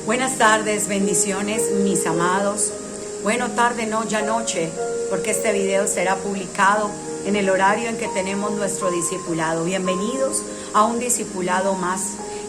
Buenas tardes, bendiciones mis amados. Bueno, tarde no, ya noche, porque este video será publicado en el horario en que tenemos nuestro discipulado. Bienvenidos a un discipulado más.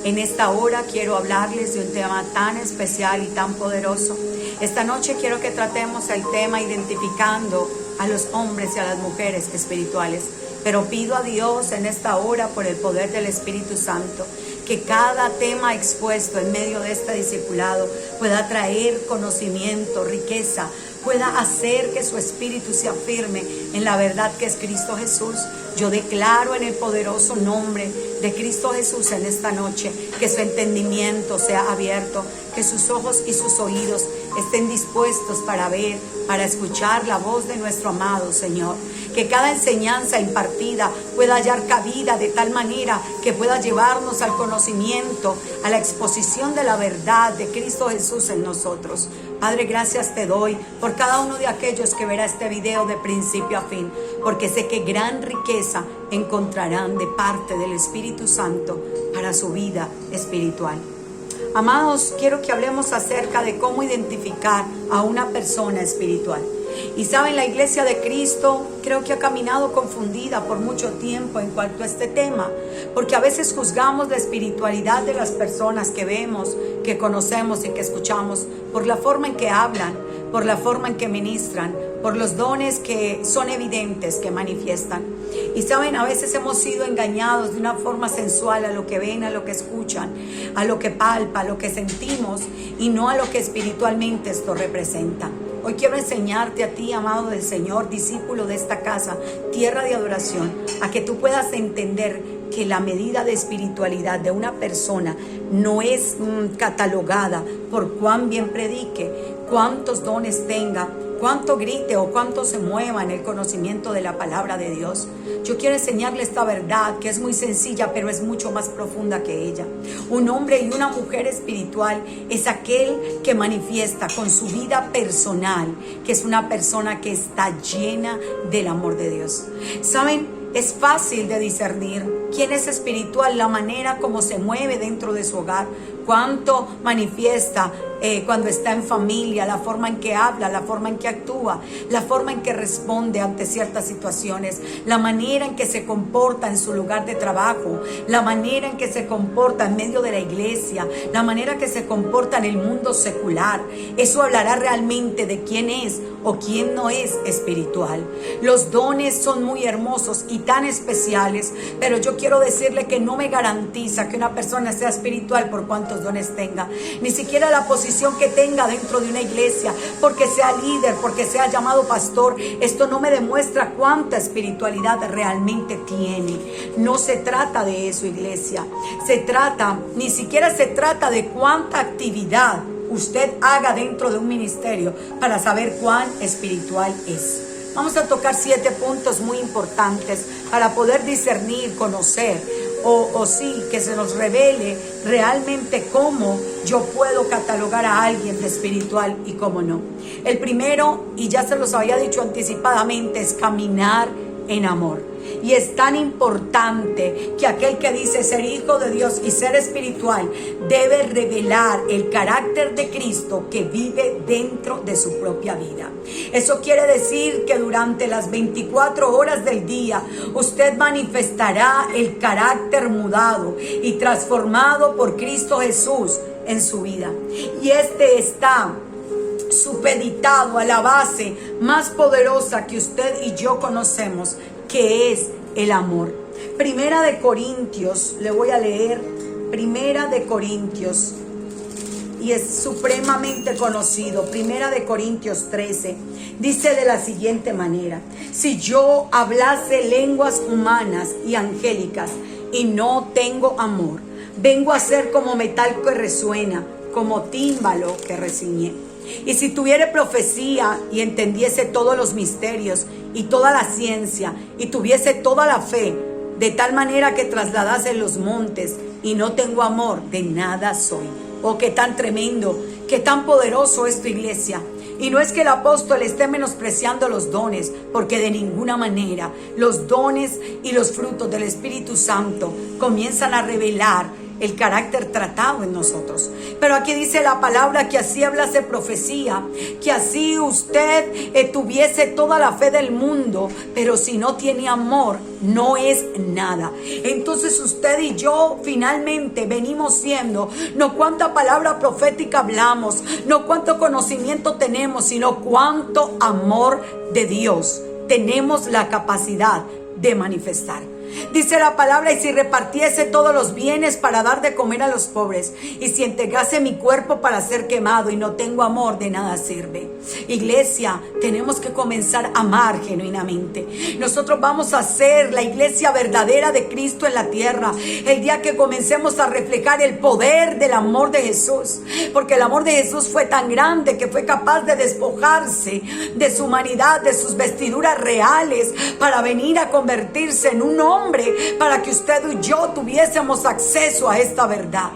En esta hora quiero hablarles de un tema tan especial y tan poderoso. Esta noche quiero que tratemos el tema identificando a los hombres y a las mujeres espirituales. Pero pido a Dios en esta hora, por el poder del Espíritu Santo, que cada tema expuesto en medio de este discipulado pueda traer conocimiento, riqueza, pueda hacer que su espíritu se afirme en la verdad que es Cristo Jesús. Yo declaro en el poderoso nombre de Cristo Jesús en esta noche que su entendimiento sea abierto, que sus ojos y sus oídos estén dispuestos para ver, para escuchar la voz de nuestro amado Señor. Que cada enseñanza impartida pueda hallar cabida de tal manera que pueda llevarnos al conocimiento, a la exposición de la verdad de Cristo Jesús en nosotros. Padre, gracias te doy por cada uno de aquellos que verá este video de principio a fin, porque sé que gran riqueza encontrarán de parte del Espíritu Santo para su vida espiritual. Amados, quiero que hablemos acerca de cómo identificar a una persona espiritual. Y saben, la iglesia de Cristo creo que ha caminado confundida por mucho tiempo en cuanto a este tema, porque a veces juzgamos la espiritualidad de las personas que vemos, que conocemos y que escuchamos por la forma en que hablan, por la forma en que ministran, por los dones que son evidentes, que manifiestan. Y saben, a veces hemos sido engañados de una forma sensual a lo que ven, a lo que escuchan, a lo que palpa, a lo que sentimos y no a lo que espiritualmente esto representa. Hoy quiero enseñarte a ti, amado del Señor, discípulo de esta casa, tierra de adoración, a que tú puedas entender que la medida de espiritualidad de una persona no es catalogada por cuán bien predique, cuántos dones tenga, cuánto grite o cuánto se mueva en el conocimiento de la palabra de Dios. Yo quiero enseñarle esta verdad que es muy sencilla, pero es mucho más profunda que ella. Un hombre y una mujer espiritual es aquel que manifiesta con su vida personal, que es una persona que está llena del amor de Dios. ¿Saben? Es fácil de discernir quién es espiritual, la manera como se mueve dentro de su hogar, cuánto manifiesta cuando está en familia, la forma en que habla, la forma en que actúa, la forma en que responde ante ciertas situaciones, la manera en que se comporta en su lugar de trabajo, la manera en que se comporta en medio de la iglesia, la manera que se comporta en el mundo secular. Eso hablará realmente de quién es o quién no es espiritual. Los dones son muy hermosos y tan especiales, pero yo quiero decirle que no me garantiza que una persona sea espiritual por cuántos dones tenga, ni siquiera la posición que tenga dentro de una iglesia, porque sea líder, porque sea llamado pastor. Esto no me demuestra cuánta espiritualidad realmente tiene. No se trata de eso, iglesia. Ni siquiera se trata de cuánta actividad usted haga dentro de un ministerio para saber cuán espiritual es. Vamos a tocar 7 puntos muy importantes para poder discernir, conocer o sí, que se nos revele realmente cómo yo puedo catalogar a alguien de espiritual y cómo no. El primero, y ya se los había dicho anticipadamente, es caminar en amor. Y es tan importante que aquel que dice ser hijo de Dios y ser espiritual debe revelar el carácter de Cristo que vive dentro de su propia vida. Eso quiere decir que durante las 24 horas del día usted manifestará el carácter mudado y transformado por Cristo Jesús en su vida. Y este está supeditado a la base más poderosa que usted y yo conocemos, que es el amor. Primera de Corintios, le voy a leer Primera de Corintios, y es supremamente conocido. Primera de Corintios 13 dice de la siguiente manera: si yo hablase lenguas humanas y angélicas y no tengo amor, vengo a ser como metal que resuena, como tímbalo que reciñe. Y si tuviere profecía y entendiese todos los misterios y toda la ciencia y tuviese toda la fe, de tal manera que trasladase los montes, y no tengo amor, de nada soy. Oh, qué tan tremendo, qué tan poderoso es tu iglesia. Y no es que el apóstol esté menospreciando los dones, porque de ninguna manera los dones y los frutos del Espíritu Santo comienzan a revelar el carácter tratado en nosotros. Pero aquí dice la palabra que así hablase profecía, que así usted tuviese toda la fe del mundo, pero si no tiene amor, no es nada. Entonces usted y yo finalmente venimos siendo, no cuánta palabra profética hablamos, no cuánto conocimiento tenemos, sino cuánto amor de Dios tenemos la capacidad de manifestar. Dice la palabra, y si repartiese todos los bienes para dar de comer a los pobres, y si entregase mi cuerpo para ser quemado y no tengo amor, de nada sirve. Iglesia, tenemos que comenzar a amar genuinamente. Nosotros vamos a ser la iglesia verdadera de Cristo en la tierra el día que comencemos a reflejar el poder del amor de Jesús, porque el amor de Jesús fue tan grande que fue capaz de despojarse de su humanidad, de sus vestiduras reales, para venir a convertirse en un hombre, para que usted y yo tuviésemos acceso a esta verdad.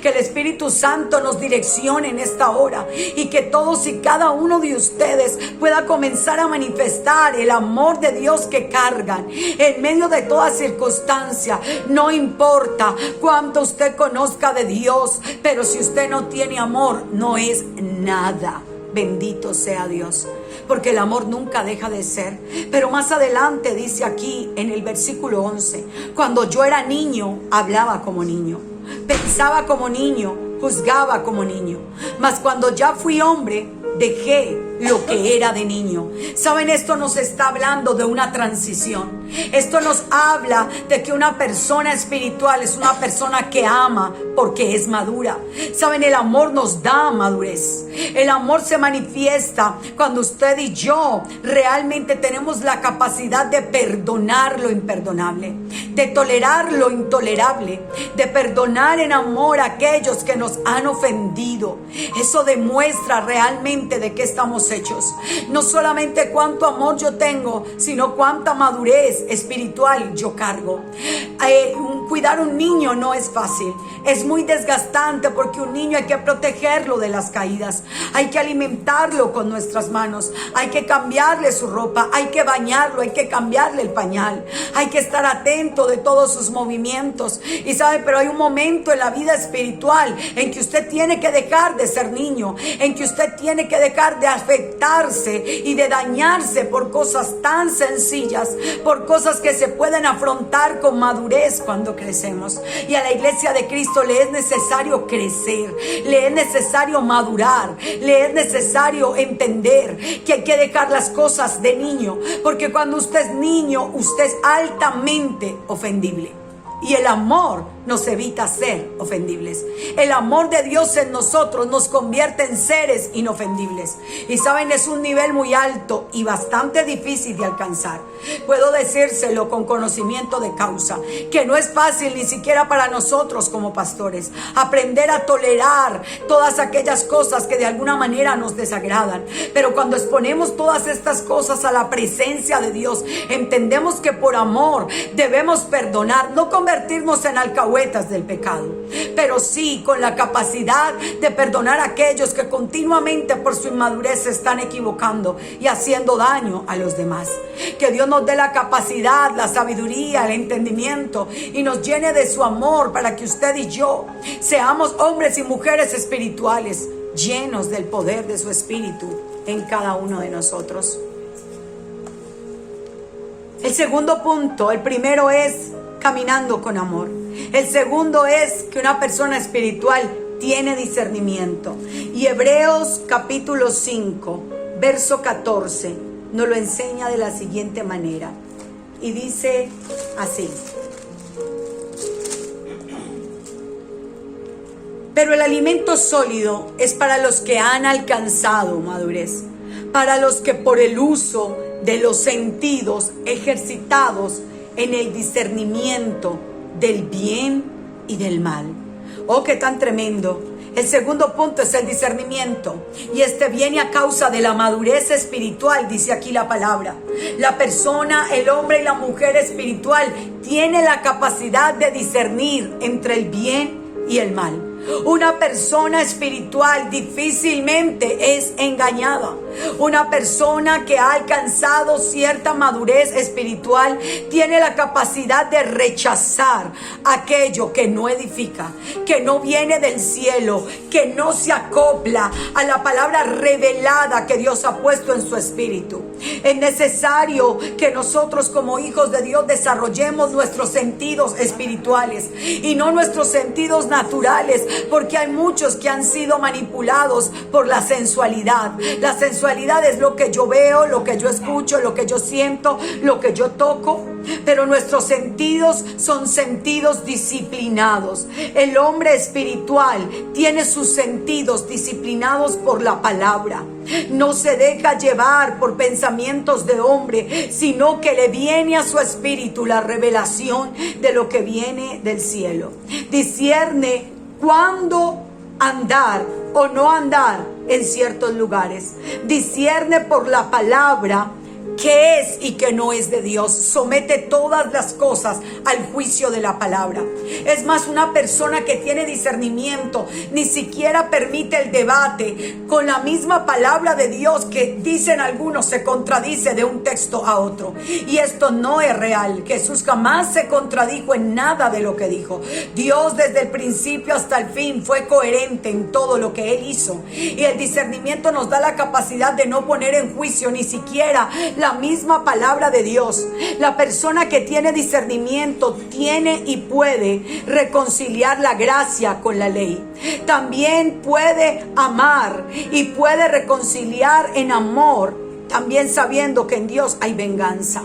Que el Espíritu Santo nos direccione en esta hora, y que todos y cada uno de ustedes pueda comenzar a manifestar el amor de Dios que cargan en medio de toda circunstancia. No importa cuánto usted conozca de Dios, pero si usted no tiene amor, no es nada. Bendito sea Dios, porque el amor nunca deja de ser. Pero más adelante dice aquí en el versículo 11, cuando yo era niño, hablaba como niño, pensaba como niño, juzgaba como niño, mas cuando ya fui hombre, dejé lo que era de niño. Saben, esto nos está hablando de una transición. Esto nos habla de que una persona espiritual es una persona que ama porque es madura. Saben, el amor nos da madurez. El amor se manifiesta cuando usted y yo realmente tenemos la capacidad de perdonar lo imperdonable, de tolerar lo intolerable, de perdonar en amor a aquellos que nos han ofendido. Eso demuestra realmente de qué estamos hechos. No solamente cuánto amor yo tengo, sino cuánta madurez espiritual yo cargo. Cuidar un niño no es fácil, es muy desgastante, porque un niño hay que protegerlo de las caídas, hay que alimentarlo con nuestras manos, hay que cambiarle su ropa, hay que bañarlo, hay que cambiarle el pañal, hay que estar atento de todos sus movimientos. Y sabe, pero hay un momento en la vida espiritual en que usted tiene que dejar de ser niño, en que usted tiene que dejar de afectarse y de dañarse por cosas tan sencillas, por cosas que se pueden afrontar con madurez cuando crecemos. Y a la iglesia de Cristo le es necesario crecer, le es necesario madurar, le es necesario entender que hay que dejar las cosas de niño, porque cuando usted es niño, usted es altamente ofendible. Y el amor nos evita ser ofendibles. El amor de Dios en nosotros nos convierte en seres inofendibles. Y saben, es un nivel muy alto y bastante difícil de alcanzar. Puedo decírselo con conocimiento de causa, que no es fácil ni siquiera para nosotros como pastores aprender a tolerar todas aquellas cosas que de alguna manera nos desagradan. Pero cuando exponemos todas estas cosas a la presencia de Dios, entendemos que por amor debemos perdonar, no convertirnos en alcahuetas del pecado, pero sí con la capacidad de perdonar a aquellos que continuamente por su inmadurez se están equivocando y haciendo daño a los demás. Que Dios nos dé la capacidad, la sabiduría, el entendimiento, y nos llene de su amor, para que usted y yo seamos hombres y mujeres espirituales, llenos del poder de su espíritu en cada uno de nosotros. El segundo punto, el primero es caminando con amor. El segundo es que una persona espiritual tiene discernimiento. Y Hebreos capítulo 5, verso 14, nos lo enseña de la siguiente manera. Y dice así: pero el alimento sólido es para los que han alcanzado madurez, para los que por el uso de los sentidos ejercitados en el discernimiento del bien y del mal. Oh, qué tan tremendo. El segundo punto es el discernimiento, y este viene a causa de la madurez espiritual, dice aquí la palabra. La persona, el hombre y la mujer espiritual tiene la capacidad de discernir entre el bien y el mal. Una persona espiritual difícilmente es engañada. Una persona que ha alcanzado cierta madurez espiritual tiene la capacidad de rechazar aquello que no edifica, que no viene del cielo, que no se acopla a la palabra revelada que Dios ha puesto en su espíritu. Es necesario que nosotros como hijos de Dios desarrollemos nuestros sentidos espirituales y no nuestros sentidos naturales, porque hay muchos que han sido manipulados por la sensualidad. La sensualidad es lo que yo veo, lo que yo escucho, lo que yo siento, lo que yo toco, pero nuestros sentidos son sentidos disciplinados. El hombre espiritual tiene sus sentidos disciplinados por la palabra. No se deja llevar por pensamientos de hombre, sino que le viene a su espíritu la revelación de lo que viene del cielo. Discierne cuándo andar o no andar en ciertos lugares. Discierne por la palabra qué es y qué no es de Dios. Somete todas las cosas al juicio de la palabra. Es más, una persona que tiene discernimiento ni siquiera permite el debate con la misma palabra de Dios, que dicen algunos se contradice de un texto a otro, y esto no es real. Jesús jamás se contradijo en nada de lo que dijo. Dios desde el principio hasta el fin fue coherente en todo lo que Él hizo, y el discernimiento nos da la capacidad de no poner en juicio ni siquiera la misma palabra de Dios. La persona que tiene discernimiento tiene y puede reconciliar la gracia con la ley. También puede amar y puede reconciliar en amor, también sabiendo que en Dios hay venganza.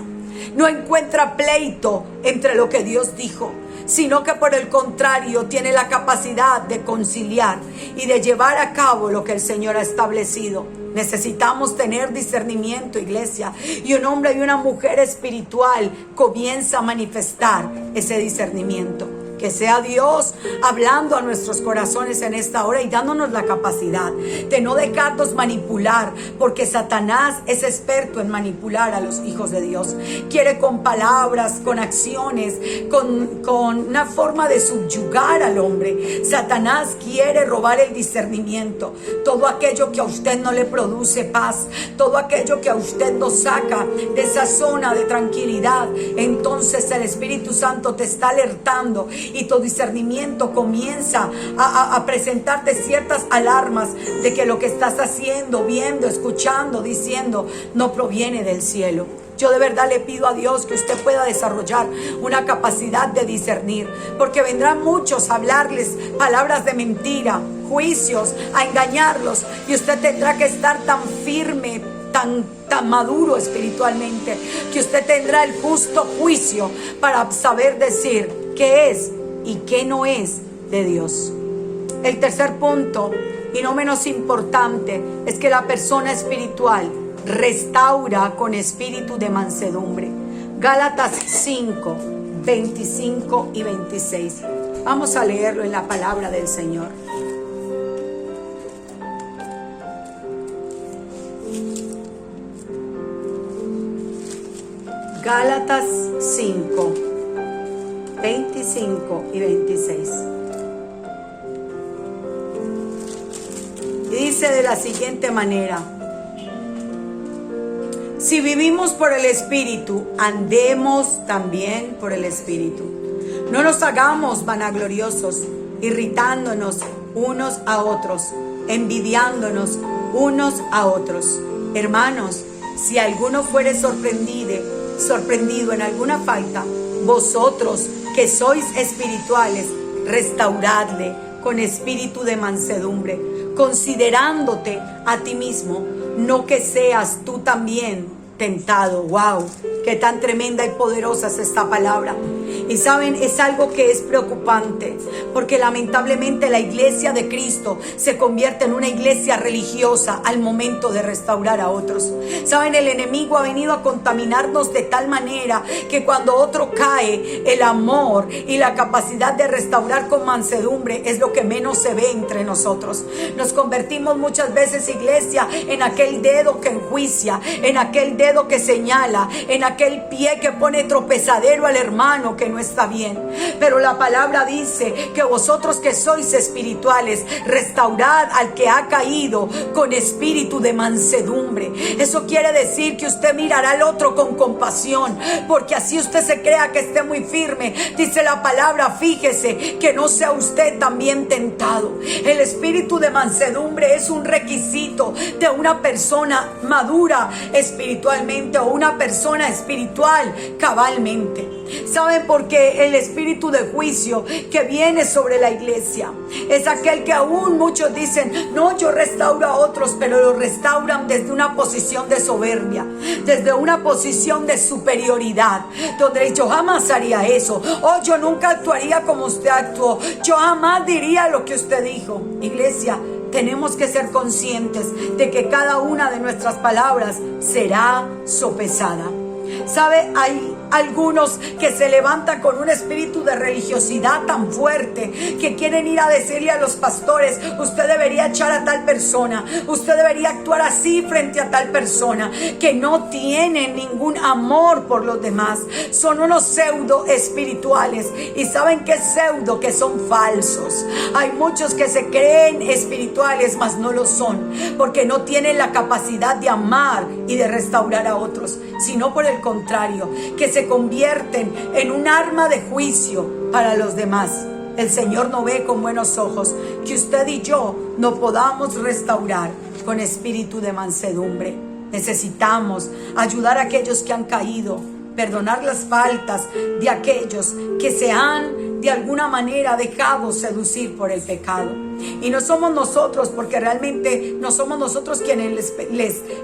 No encuentra pleito entre lo que Dios dijo, sino que por el contrario tiene la capacidad de conciliar y de llevar a cabo lo que el Señor ha establecido. Necesitamos tener discernimiento, iglesia, y un hombre y una mujer espiritual comienza a manifestar ese discernimiento. Que sea Dios hablando a nuestros corazones en esta hora y dándonos la capacidad de no dejarnos manipular, porque Satanás es experto en manipular a los hijos de Dios. Quiere con palabras, con acciones, con una forma de subyugar al hombre. Satanás quiere robar el discernimiento. Todo aquello que a usted no le produce paz, todo aquello que a usted no saca de esa zona de tranquilidad, entonces el Espíritu Santo te está alertando y tu discernimiento comienza a presentarte ciertas alarmas de que lo que estás haciendo, viendo, escuchando, diciendo no proviene del cielo. Yo de verdad le pido a Dios que usted pueda desarrollar una capacidad de discernir, porque vendrán muchos a hablarles palabras de mentira, juicios, a engañarlos, y usted tendrá que estar tan firme, tan maduro espiritualmente, que usted tendrá el justo juicio para saber decir qué es y qué no es de Dios. El tercer punto, y no menos importante, es que la persona espiritual restaura con espíritu de mansedumbre. Gálatas 5, 25 y 26. Vamos a leerlo en la palabra del Señor. Gálatas 5, 25 y 26. Y dice de la siguiente manera: si vivimos por el Espíritu, andemos también por el Espíritu. No nos hagamos vanagloriosos, irritándonos unos a otros, envidiándonos unos a otros. Hermanos, si alguno fuere sorprendido en alguna falta, vosotros que sois espirituales, restauradle con espíritu de mansedumbre, considerándote a ti mismo, no que seas tú también tentado. ¡Wow! Qué tan tremenda y poderosa es esta palabra. Y saben, es algo que es preocupante, porque lamentablemente la iglesia de Cristo se convierte en una iglesia religiosa al momento de restaurar a otros. Saben, el enemigo ha venido a contaminarnos de tal manera que cuando otro cae, el amor y la capacidad de restaurar con mansedumbre es lo que menos se ve entre nosotros. Nos convertimos muchas veces, iglesia, en aquel dedo que enjuicia, en aquel dedo que señala, en aquel pie que pone tropezadero al hermano, que no está bien. Pero la palabra dice que vosotros que sois espirituales, restaurad al que ha caído con espíritu de mansedumbre. Eso quiere decir que usted mirará al otro con compasión, porque así usted se crea que esté muy firme. Dice la palabra, fíjese que no sea usted también tentado. El espíritu de mansedumbre es un requisito de una persona madura espiritualmente o una persona espiritual cabalmente. ¿Saben por qué? El espíritu de juicio que viene sobre la iglesia es aquel que aún muchos dicen, no, yo restauro a otros, pero lo restauran desde una posición de soberbia, desde una posición de superioridad, donde yo jamás haría eso, o yo nunca actuaría como usted actuó, yo jamás diría lo que usted dijo. Iglesia, tenemos que ser conscientes de que cada una de nuestras palabras será sopesada. ¿Sabe? Hay algunos que se levantan con un espíritu de religiosidad tan fuerte que quieren ir a decirle a los pastores, usted debería echar a tal persona, usted debería actuar así frente a tal persona, que no tienen ningún amor por los demás. Son unos pseudo espirituales. ¿Y saben qué es pseudo? Que son falsos. Hay muchos que se creen espirituales, mas no lo son, porque no tienen la capacidad de amar y de restaurar a otros, sino por el contrario, que se convierten en un arma de juicio para los demás. El Señor no ve con buenos ojos que usted y yo no podamos restaurar con espíritu de mansedumbre. Necesitamos ayudar a aquellos que han caído, perdonar las faltas de aquellos que se han de alguna manera dejado seducir por el pecado. Y no somos nosotros, porque realmente no somos nosotros quienes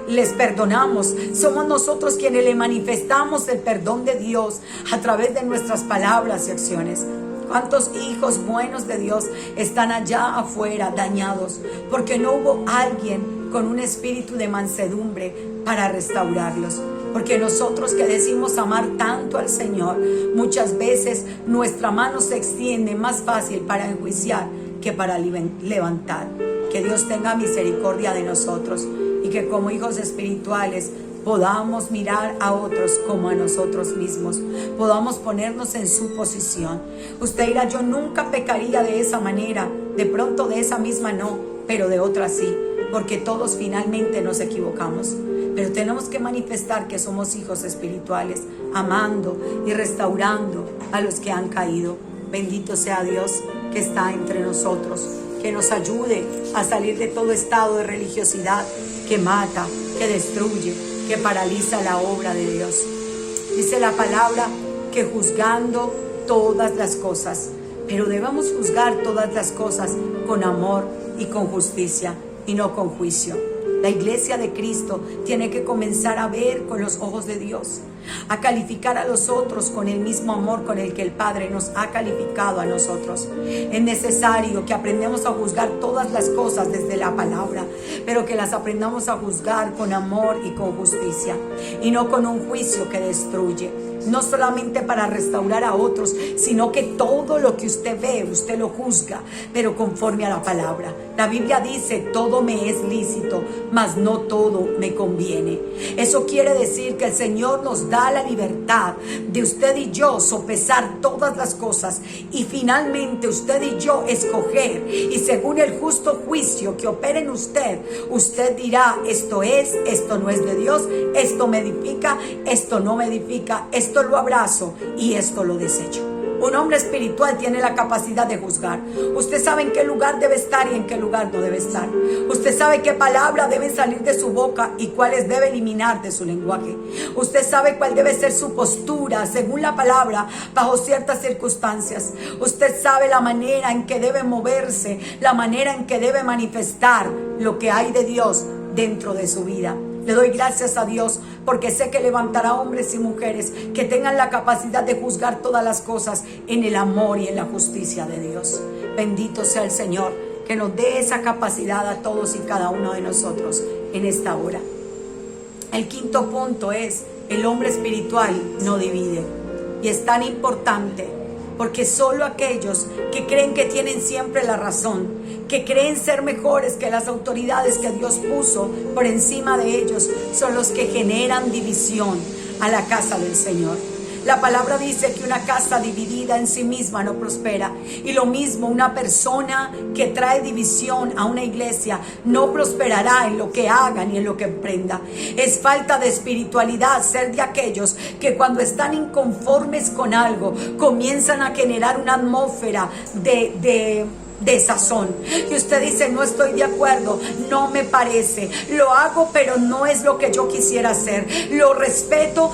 les perdonamos. Somos nosotros quienes le manifestamos el perdón de Dios a través de nuestras palabras y acciones. ¿Cuántos hijos buenos de Dios están allá afuera dañados porque no hubo alguien con un espíritu de mansedumbre para restaurarlos? Porque nosotros que decimos amar tanto al Señor, muchas veces nuestra mano se extiende más fácil para enjuiciar que para levantar. Que Dios tenga misericordia de nosotros y que como hijos espirituales podamos mirar a otros como a nosotros mismos, podamos ponernos en su posición. Usted dirá, yo nunca pecaría de esa manera, de pronto de esa misma no, pero de otra sí, porque todos finalmente nos equivocamos. Pero tenemos que manifestar que somos hijos espirituales, amando y restaurando a los que han caído. Bendito sea Dios que está entre nosotros, que nos ayude a salir de todo estado de religiosidad que mata, que destruye, que paraliza la obra de Dios. Dice la palabra que juzgando todas las cosas, pero debemos juzgar todas las cosas con amor y con justicia y no con juicio. La iglesia de Cristo tiene que comenzar a ver con los ojos de Dios, a calificar a los otros con el mismo amor con el que el Padre nos ha calificado a nosotros. Es necesario que aprendamos a juzgar todas las cosas desde la palabra, pero que las aprendamos a juzgar con amor y con justicia, y no con un juicio que destruye. No solamente para restaurar a otros, sino que todo lo que usted ve, usted lo juzga, pero conforme a la palabra. La Biblia dice, todo me es lícito, mas no todo me conviene. Eso quiere decir que el Señor nos da la libertad de usted y yo sopesar todas las cosas y finalmente usted y yo escoger, y según el justo juicio que opera en usted, usted dirá, esto es, esto no es de Dios, esto me edifica, esto no me edifica, esto lo abrazo y esto lo desecho. Un hombre espiritual tiene la capacidad de juzgar. Usted sabe en qué lugar debe estar y en qué lugar no debe estar. Usted sabe qué palabras deben salir de su boca y cuáles debe eliminar de su lenguaje. Usted sabe cuál debe ser su postura según la palabra bajo ciertas circunstancias. Usted sabe la manera en que debe moverse, la manera en que debe manifestar lo que hay de Dios dentro de su vida. Le doy gracias a Dios porque sé que levantará hombres y mujeres que tengan la capacidad de juzgar todas las cosas en el amor y en la justicia de Dios. Bendito sea el Señor, que nos dé esa capacidad a todos y cada uno de nosotros en esta hora. El quinto punto es, el hombre espiritual no divide. Y es tan importante porque solo aquellos que creen que tienen siempre la razón, que creen ser mejores que las autoridades que Dios puso por encima de ellos, son los que generan división a la casa del Señor. La palabra dice que una casa dividida en sí misma no prospera. Y lo mismo, una persona que trae división a una iglesia no prosperará en lo que haga ni en lo que emprenda. Es falta de espiritualidad ser de aquellos que cuando están inconformes con algo comienzan a generar una atmósfera de desazón, y usted dice: no estoy de acuerdo, no me parece, lo hago pero no es lo que yo quisiera hacer, lo respeto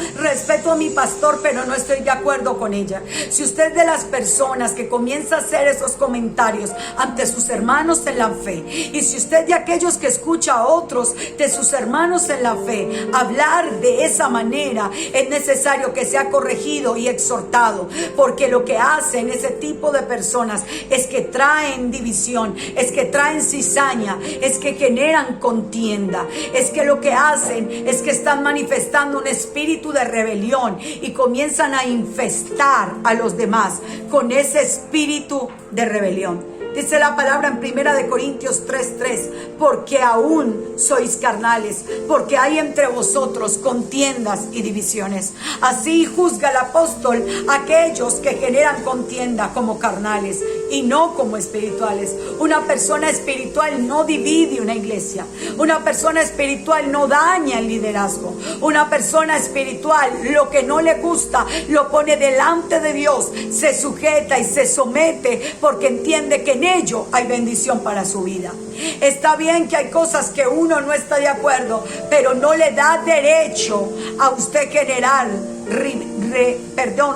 a mi pastor pero no estoy de acuerdo con ella. Si usted es de las personas que comienza a hacer esos comentarios ante sus hermanos en la fe, y si usted es de aquellos que escucha a otros de sus hermanos en la fe hablar de esa manera, es necesario que sea corregido y exhortado, porque lo que hacen ese tipo de personas es que traen división, es que traen cizaña, es que generan contienda, es que lo que hacen es que están manifestando un espíritu de rebelión y comienzan a infestar a los demás con ese espíritu de rebelión. Dice la palabra en 1 Corintios 3:3, porque aún sois carnales, porque hay entre vosotros contiendas y divisiones. Así juzga el apóstol a aquellos que generan contienda como carnales y no como espirituales. Una persona espiritual no divide una iglesia. Una persona espiritual no daña el liderazgo. Una persona espiritual, lo que no le gusta, lo pone delante de Dios, se sujeta y se somete porque entiende que en ello hay bendición para su vida. Está bien que hay cosas que uno no está de acuerdo, pero no le da derecho a usted generar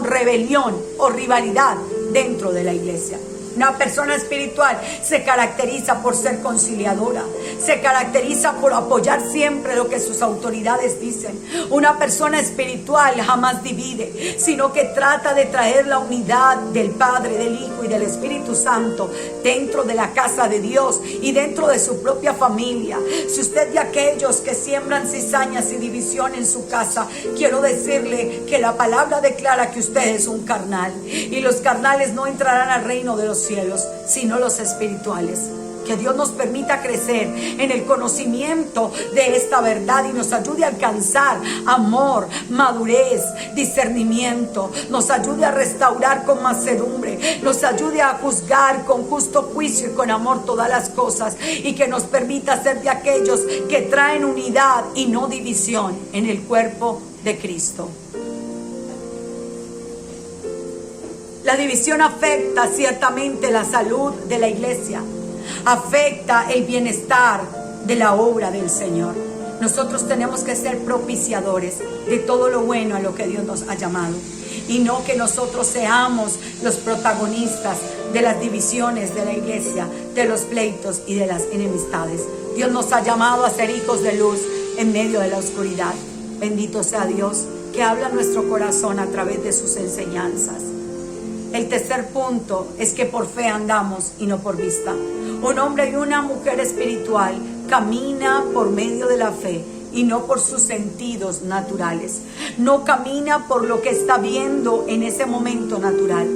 rebelión o rivalidad dentro de la iglesia. Una persona espiritual se caracteriza por ser conciliadora, se caracteriza por apoyar siempre lo que sus autoridades dicen. Una persona espiritual jamás divide, sino que trata de traer la unidad del Padre, del Hijo y del Espíritu Santo dentro de la casa de Dios y dentro de su propia familia. Si usted es de aquellos que siembran cizañas y división en su casa, quiero decirle que la palabra declara que usted es un carnal, y los carnales no entrarán al reino de los cielos, sino los espirituales. Que Dios nos permita crecer en el conocimiento de esta verdad y nos ayude a alcanzar amor, madurez, discernimiento, nos ayude a restaurar con mansedumbre, nos ayude a juzgar con justo juicio y con amor todas las cosas, y que nos permita ser de aquellos que traen unidad y no división en el cuerpo de Cristo. La división afecta ciertamente la salud de la iglesia, afecta el bienestar de la obra del Señor. Nosotros tenemos que ser propiciadores de todo lo bueno a lo que Dios nos ha llamado, y no que nosotros seamos los protagonistas de las divisiones de la iglesia, de los pleitos y de las enemistades. Dios nos ha llamado a ser hijos de luz en medio de la oscuridad. Bendito sea Dios que habla nuestro corazón a través de sus enseñanzas. El tercer punto es que por fe andamos y no por vista. Un hombre y una mujer espiritual camina por medio de la fe y no por sus sentidos naturales. No camina por lo que está viendo en ese momento natural.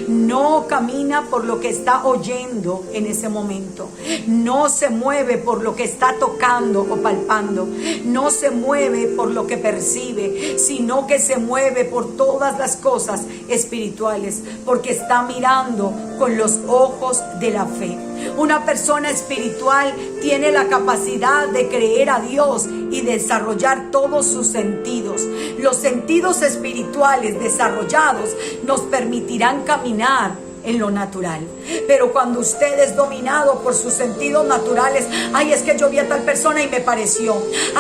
No camina por lo que está oyendo en ese momento. No se mueve por lo que está tocando o palpando. No se mueve por lo que percibe, sino que se mueve por todas las cosas espirituales, porque está mirando con los ojos de la fe. Una persona espiritual tiene la capacidad de creer a Dios y desarrollar todos sus sentidos. Los sentidos espirituales desarrollados nos permitirán caminar en lo natural. Pero cuando usted es dominado por sus sentidos naturales, ay, es que yo vi a tal persona y me pareció,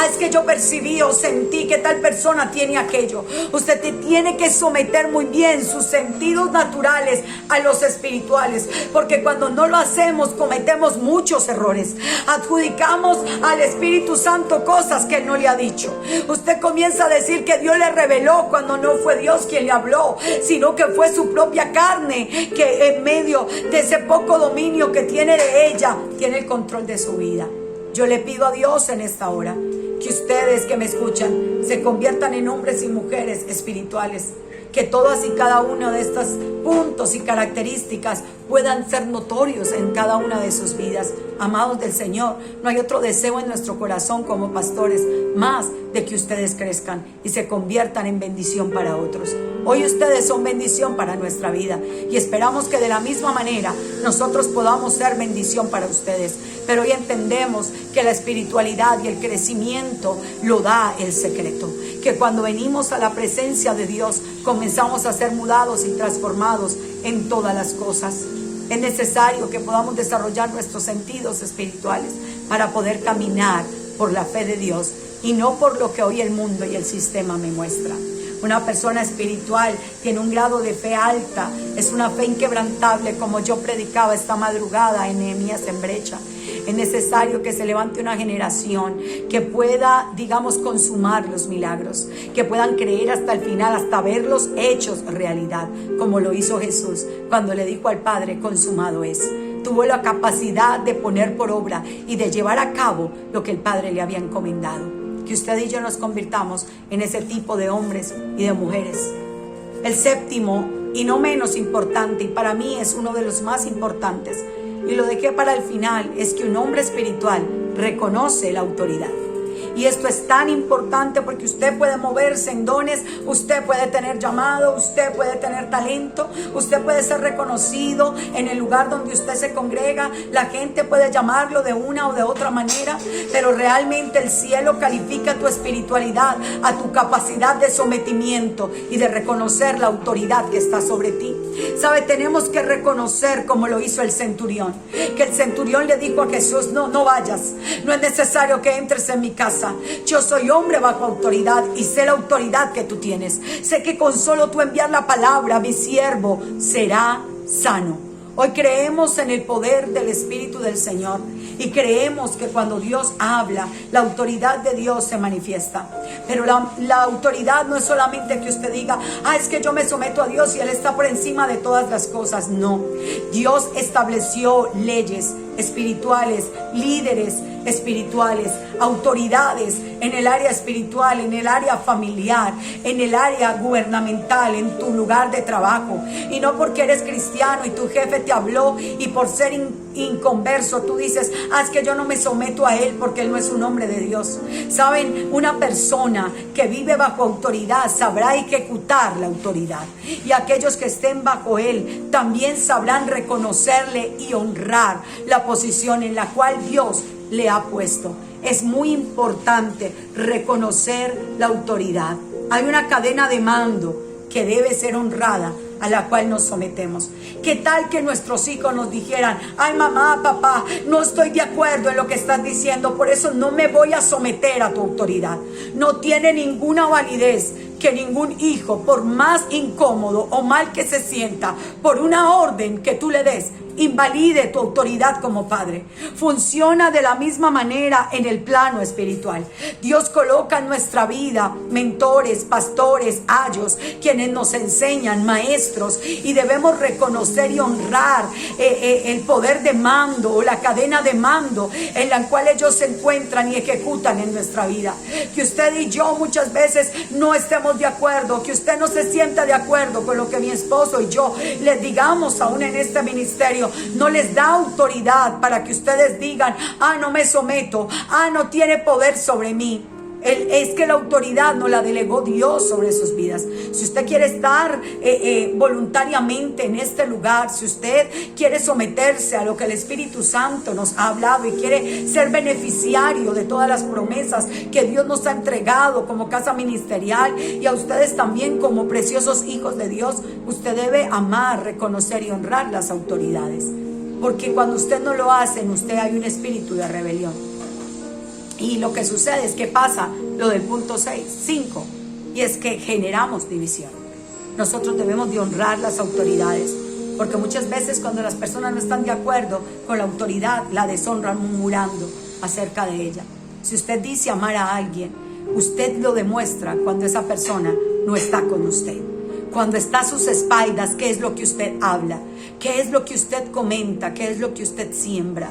es que yo percibí o sentí que tal persona tiene aquello. Usted tiene que someter muy bien sus sentidos naturales a los espirituales, porque cuando no lo hacemos cometemos muchos errores. Adjudicamos al Espíritu Santo cosas que Él no le ha dicho. Usted comienza a decir que Dios le reveló cuando no fue Dios quien le habló, sino que fue su propia carne que en medio de ese poco dominio que tiene de ella, tiene el control de su vida. Yo le pido a Dios en esta hora que ustedes que me escuchan se conviertan en hombres y mujeres espirituales, que todas y cada uno de estos puntos y características puedan ser notorios en cada una de sus vidas. Amados del Señor, no hay otro deseo en nuestro corazón como pastores más de que ustedes crezcan y se conviertan en bendición para otros. Hoy ustedes son bendición para nuestra vida y esperamos que de la misma manera nosotros podamos ser bendición para ustedes. Pero hoy entendemos que la espiritualidad y el crecimiento lo da el secreto. Que cuando venimos a la presencia de Dios comenzamos a ser mudados y transformados en todas las cosas. Es necesario que podamos desarrollar nuestros sentidos espirituales para poder caminar por la fe de Dios y no por lo que hoy el mundo y el sistema me muestra. Una persona espiritual tiene un grado de fe alta, es una fe inquebrantable, como yo predicaba esta madrugada en Nehemías en Brecha. Es necesario que se levante una generación que pueda, digamos, consumar los milagros, que puedan creer hasta el final, hasta verlos hechos realidad, como lo hizo Jesús cuando le dijo al Padre: consumado es. Tuvo la capacidad de poner por obra y de llevar a cabo lo que el Padre le había encomendado. Que usted y yo nos convirtamos en ese tipo de hombres y de mujeres. El séptimo y no menos importante, y para mí es uno de los más importantes, y lo dejé para el final, es que un hombre espiritual reconoce la autoridad. Y esto es tan importante porque usted puede moverse en dones, usted puede tener llamado, usted puede tener talento, usted puede ser reconocido en el lugar donde usted se congrega, la gente puede llamarlo de una o de otra manera, pero realmente el cielo califica tu espiritualidad a tu capacidad de sometimiento y de reconocer la autoridad que está sobre ti. ¿Sabe? Tenemos que reconocer, como lo hizo el centurión, que el centurión le dijo a Jesús: no vayas, no es necesario que entres en mi casa. Yo soy hombre bajo autoridad y sé la autoridad que tú tienes. Sé que con solo tú enviar la palabra, mi siervo será sano. Hoy creemos en el poder del Espíritu del Señor y creemos que cuando Dios habla, la autoridad de Dios se manifiesta. Pero la autoridad no es solamente que usted diga: es que yo me someto a Dios y Él está por encima de todas las cosas. No, Dios estableció leyes espirituales, líderes espirituales, autoridades en el área espiritual, en el área familiar, en el área gubernamental, en tu lugar de trabajo. Y no porque eres cristiano y tu jefe te habló y por ser inconverso tú dices: es que yo no me someto a él porque él no es un hombre de Dios. Saben, una persona que vive bajo autoridad sabrá ejecutar la autoridad, y aquellos que estén bajo él también sabrán reconocerle y honrar la posición en la cual Dios le ha puesto. Es muy importante reconocer la autoridad. Hay una cadena de mando que debe ser honrada, a la cual nos sometemos. ¿Qué tal que nuestros hijos nos dijeran: ay, mamá, papá, no estoy de acuerdo en lo que estás diciendo, por eso no me voy a someter a tu autoridad? No tiene ninguna validez que ningún hijo, por más incómodo o mal que se sienta, por una orden que tú le des, invalide tu autoridad como padre. Funciona de la misma manera en el plano espiritual. Dios coloca en nuestra vida mentores, pastores, ayos, quienes nos enseñan, maestros, y debemos reconocer y honrar el poder de mando o la cadena de mando en la cual ellos se encuentran y ejecutan en nuestra vida. Que usted y yo muchas veces no estemos de acuerdo, que usted no se sienta de acuerdo con lo que mi esposo y yo les digamos aún en este ministerio, no les da autoridad para que ustedes digan: no me someto, no tiene poder sobre mí. Es que la autoridad no la delegó Dios sobre sus vidas. Si usted quiere estar voluntariamente en este lugar, si usted quiere someterse a lo que el Espíritu Santo nos ha hablado y quiere ser beneficiario de todas las promesas que Dios nos ha entregado como casa ministerial, y a ustedes también como preciosos hijos de Dios, usted debe amar, reconocer y honrar las autoridades, porque cuando usted no lo hace, en usted hay un espíritu de rebelión. Y lo que sucede es que pasa lo del punto 5, y es que generamos división. Nosotros debemos de honrar las autoridades, porque muchas veces cuando las personas no están de acuerdo con la autoridad, la deshonran murmurando acerca de ella. Si usted dice amar a alguien, usted lo demuestra cuando esa persona no está con usted. Cuando está a sus espaldas, ¿qué es lo que usted habla? ¿Qué es lo que usted comenta? ¿Qué es lo que usted siembra?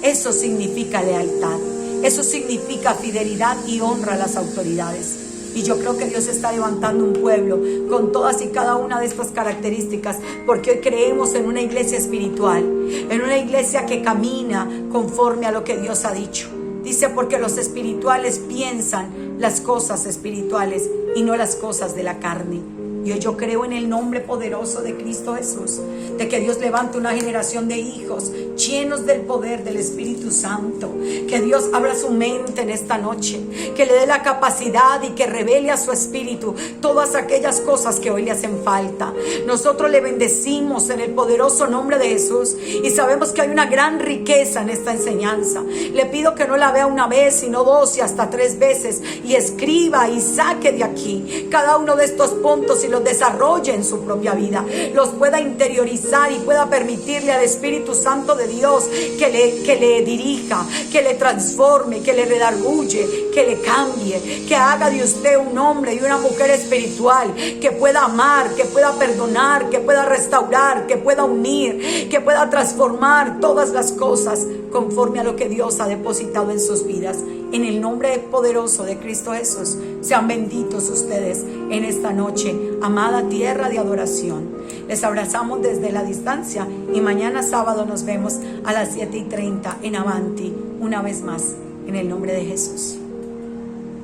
Eso significa lealtad. Eso significa fidelidad y honra a las autoridades. Y yo creo que Dios está levantando un pueblo con todas y cada una de estas características, porque hoy creemos en una iglesia espiritual, en una iglesia que camina conforme a lo que Dios ha dicho. Dice, porque los espirituales piensan las cosas espirituales y no las cosas de la carne. Y hoy yo creo en el nombre poderoso de Cristo Jesús, de que Dios levante una generación de hijos llenos del poder del Espíritu Santo. Que Dios abra su mente en esta noche, que le dé la capacidad y que revele a su espíritu todas aquellas cosas que hoy le hacen falta. Nosotros le bendecimos en el poderoso nombre de Jesús y sabemos que hay una gran riqueza en esta enseñanza. Le pido que no la vea una vez, sino 2 y hasta 3 veces, y escriba y saque de aquí cada uno de estos puntos y los desarrolle en su propia vida, los pueda interiorizar y pueda permitirle al Espíritu Santo de Dios que le dirija, que le transforme, que le redarguye, que le cambie, que haga de usted un hombre y una mujer espiritual, que pueda amar, que pueda perdonar, que pueda restaurar, que pueda unir, que pueda transformar todas las cosas conforme a lo que Dios ha depositado en sus vidas. En el nombre poderoso de Cristo Jesús, sean benditos ustedes en esta noche, amada tierra de adoración. Les abrazamos desde la distancia y mañana sábado nos vemos a las 7:30 en Avanti, una vez más, en el nombre de Jesús.